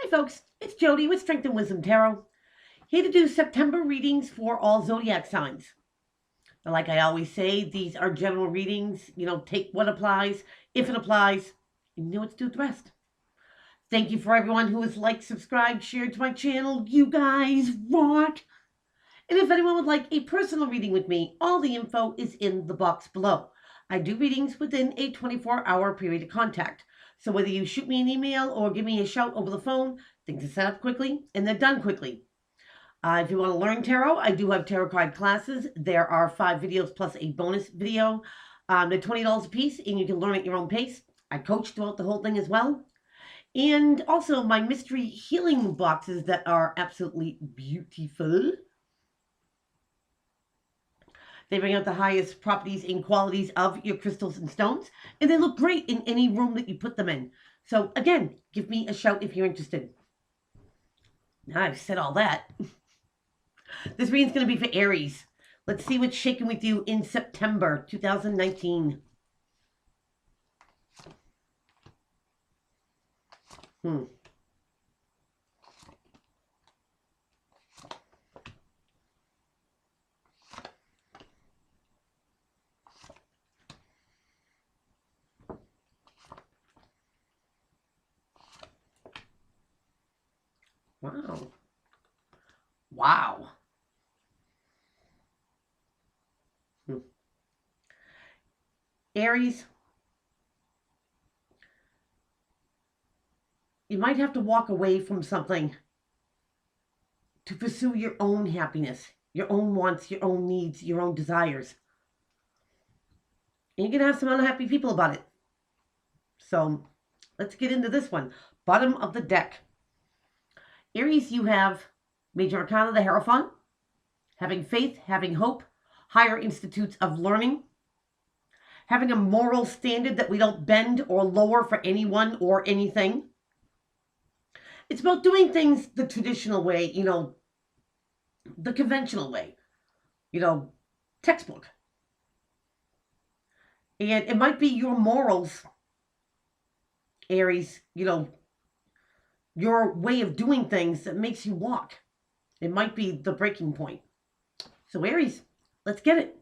Hi folks, it's Jody with Strength and Wisdom Tarot, here to do September readings for all zodiac signs. Now, like I always say, these are general readings. Take what applies. If it applies, let's do the rest. Thank you for everyone who has liked, subscribed, shared to my channel. You guys rock. And if anyone would like a personal reading with me, all the info is in the box below. I do readings within a 24-hour period of contact. So whether you shoot me an email or give me a shout over the phone, things are set up quickly and they're done quickly. If you want to learn tarot, I do have tarot card classes. There are 5 videos plus a bonus video. They're $20 a piece and you can learn at your own pace. I coach throughout the whole thing as well. And also my mystery healing boxes that are absolutely beautiful. They bring out the highest properties and qualities of your crystals and stones, and they look great in any room that you put them in. So again, give me a shout if you're interested. Now I've said all that. This reading's going to be for Aries. Let's see what's shaking with you in September 2019. Wow. Wow. Aries, you might have to walk away from something to pursue your own happiness, your own wants, your own needs, your own desires. And you're going to have some unhappy people about it. So let's get into this one. Bottom of the deck. Aries, you have Major Arcana, the Hierophant, having faith, having hope, higher institutes of learning, having a moral standard that we don't bend or lower for anyone or anything. It's about doing things the traditional way, the conventional way, textbook. And it might be your morals, Aries, your way of doing things that makes you walk. It might be the breaking point. So Aries, let's get it.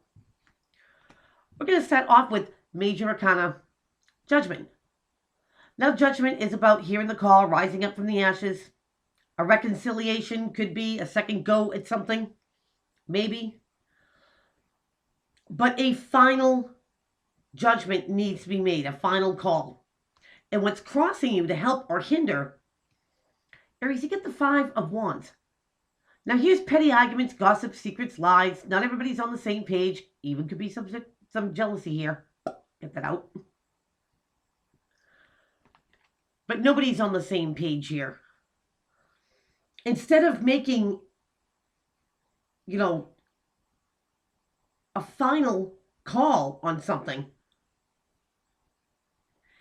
We're going to start off with Major Arcana, Judgment. Now, Judgment is about hearing the call, rising up from the ashes. A reconciliation could be a second go at something, maybe. But a final judgment needs to be made, a final call. And what's crossing you to help or hinder, Aries, you get the 5 of Wands. Now, here's petty arguments, gossip, secrets, lies. Not everybody's on the same page. Even could be some jealousy here. Get that out. But nobody's on the same page here. Instead of making, a final call on something,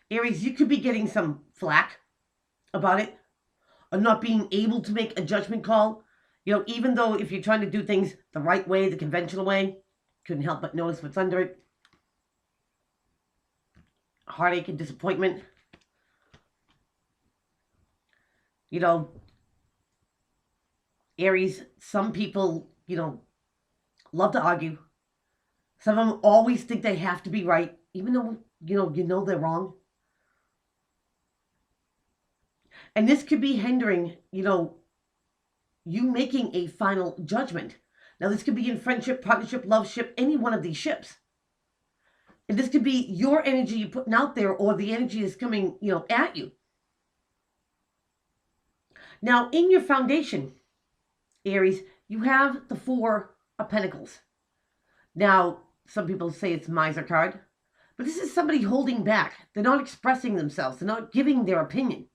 Aries, you could be getting some flack about it, or not being able to make a judgment call. Even though if you're trying to do things the right way, the conventional way, couldn't help but notice what's under it. Heartache and disappointment. Aries, some people, love to argue. Some of them always think they have to be right, even though, they're wrong. And this could be hindering, you making a final judgment. Now, this could be in friendship, partnership, love ship, any one of these ships. And this could be your energy you're putting out there or the energy that's coming, at you. Now, in your foundation, Aries, you have the 4 of Pentacles. Now, some people say it's Miser card, but this is somebody holding back. They're not expressing themselves. They're not giving their opinion.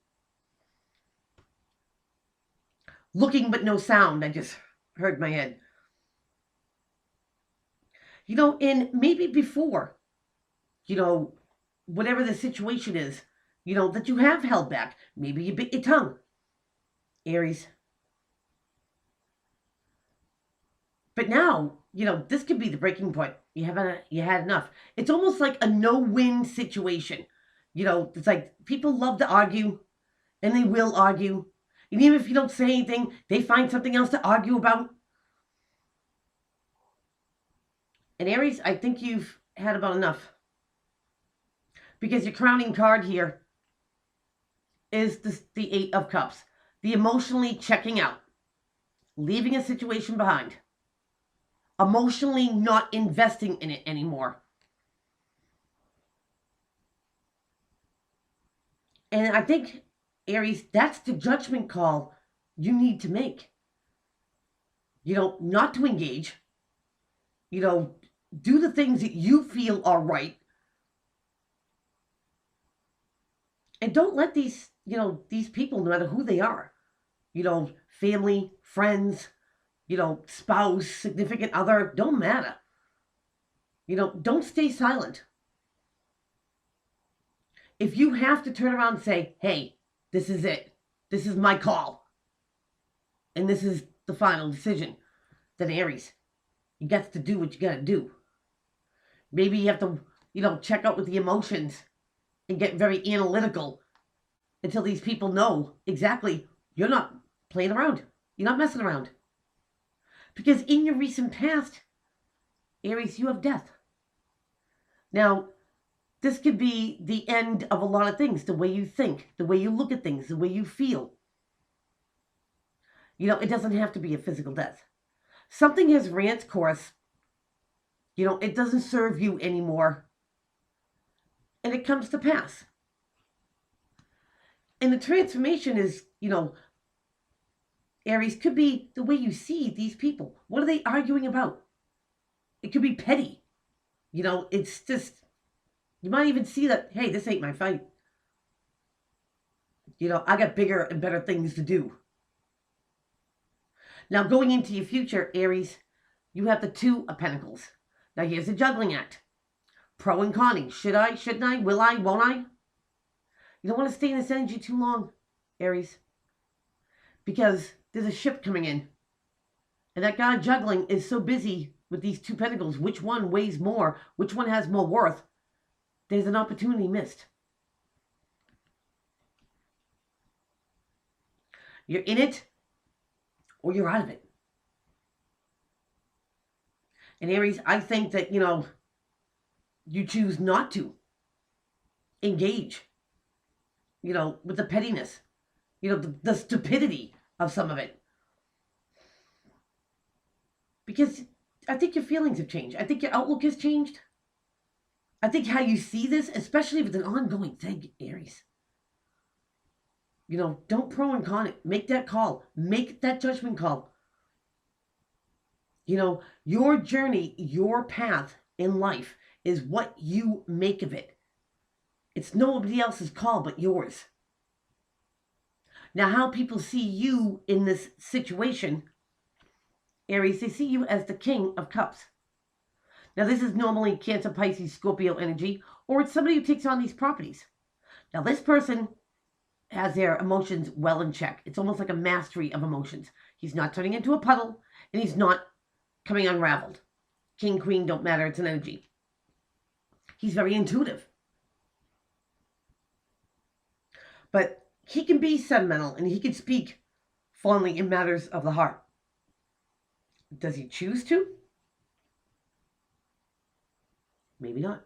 Looking but no sound. I just heard my head. And maybe before, whatever the situation is, that you have held back. Maybe you bit your tongue, Aries. But now, this could be the breaking point. You had enough. It's almost like a no-win situation. It's like people love to argue, and they will argue, And even if you don't say anything, they find something else to argue about. And Aries, I think you've had about enough. Because your crowning card here is the Eight of Cups. The emotionally checking out. Leaving a situation behind. Emotionally not investing in it anymore. And I think, Aries, that's the judgment call you need to make. Not to engage. Do the things that you feel are right. And don't let these people, no matter who they are, family, friends, spouse, significant other, don't matter. Don't stay silent. If you have to turn around and say, hey, this is it, this is my call, and this is the final decision, then Aries, you got to do what you got to do. Maybe you have to, check out with the emotions and get very analytical until these people know exactly you're not playing around. You're not messing around. Because in your recent past, Aries, you have death. Now, this could be the end of a lot of things, the way you think, the way you look at things, the way you feel. It doesn't have to be a physical death. Something has ran its course. It doesn't serve you anymore. And it comes to pass. And the transformation is, Aries, could be the way you see these people. What are they arguing about? It could be petty. It's just, you might even see that, hey, this ain't my fight. I got bigger and better things to do. Now, going into your future, Aries, you have the Two of Pentacles. Now, here's a juggling act. Pro and conning. Should I? Shouldn't I? Will I? Won't I? You don't want to stay in this energy too long, Aries. Because there's a ship coming in. And that guy juggling is so busy with these Two Pentacles. Which one weighs more? Which one has more worth? There's an opportunity missed. You're in it or you're out of it. And Aries, I think that, you choose not to engage, with the pettiness, the stupidity of some of it. Because I think your feelings have changed. I think your outlook has changed. I think how you see this, especially if it's an ongoing thing, Aries. Don't pro and con it. Make that call. Make that judgment call. Your journey, your path in life is what you make of it. It's nobody else's call but yours. Now, how people see you in this situation, Aries, they see you as the King of Cups. Now, this is normally Cancer, Pisces, Scorpio energy, or it's somebody who takes on these properties. Now, this person has their emotions well in check. It's almost like a mastery of emotions. He's not turning into a puddle, and he's not coming unraveled. King, queen, don't matter. It's an energy. He's very intuitive. But he can be sentimental, and he can speak fondly in matters of the heart. Does he choose to? Maybe not.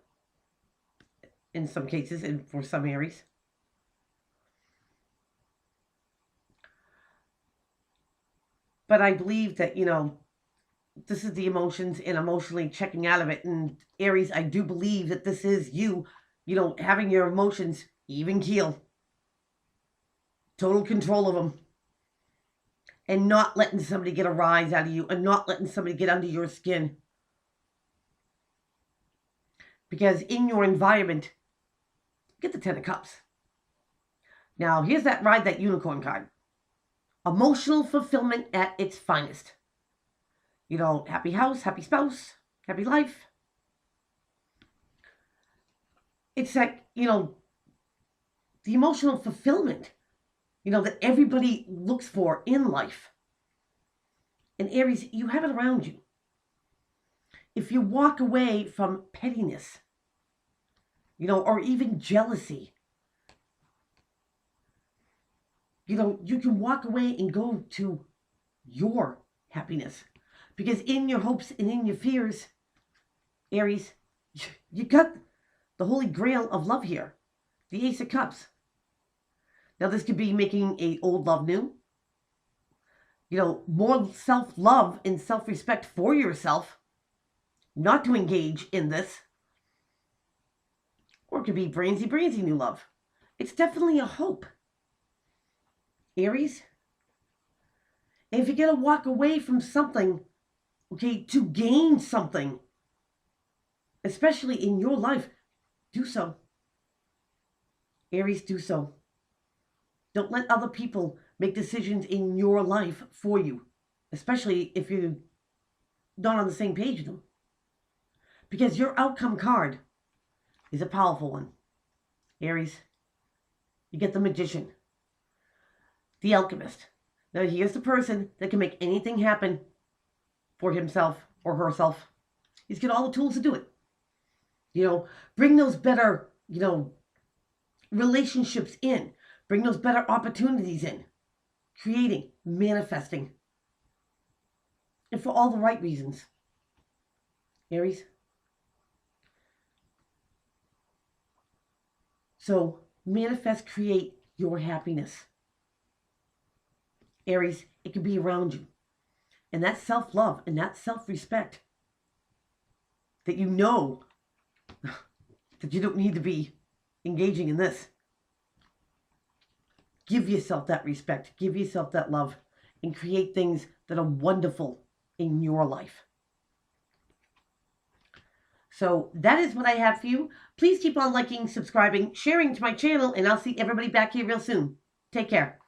In some cases, and for some Aries. But I believe that, this is the emotions and emotionally checking out of it. And Aries, I do believe that this is you, having your emotions even keel. Total control of them. And not letting somebody get a rise out of you, and not letting somebody get under your skin. Because in your environment, get the Ten of Cups. Now, here's that unicorn card. Emotional fulfillment at its finest. Happy house, happy spouse, happy life. It's like, the emotional fulfillment, that everybody looks for in life. And Aries, you have it around you. If you walk away from pettiness, or even jealousy, You can walk away and go to your happiness. Because in your hopes and in your fears, Aries, you got the holy grail of love here, the Ace of Cups. Now, this could be making a old love new. More self-love and self-respect for yourself, not to engage in this. Or it could be bransy new love. It's definitely a hope. Aries, and if you're going to walk away from something, okay, to gain something, especially in your life, do so. Aries, do so. Don't let other people make decisions in your life for you, especially if you're not on the same page with them. Because your outcome card is a powerful one. Aries, you get the Magician, the Alchemist. Now, here's the person that can make anything happen for himself or herself. He's got all the tools to do it. Bring those better, relationships in. Bring those better opportunities in. Creating, manifesting. And for all the right reasons. Aries. So, manifest, create your happiness. Aries, it can be around you. And that self-love and that self-respect that you know that you don't need to be engaging in this. Give yourself that respect. Give yourself that love. And create things that are wonderful in your life. So that is what I have for you. Please keep on liking, subscribing, sharing to my channel, and I'll see everybody back here real soon. Take care.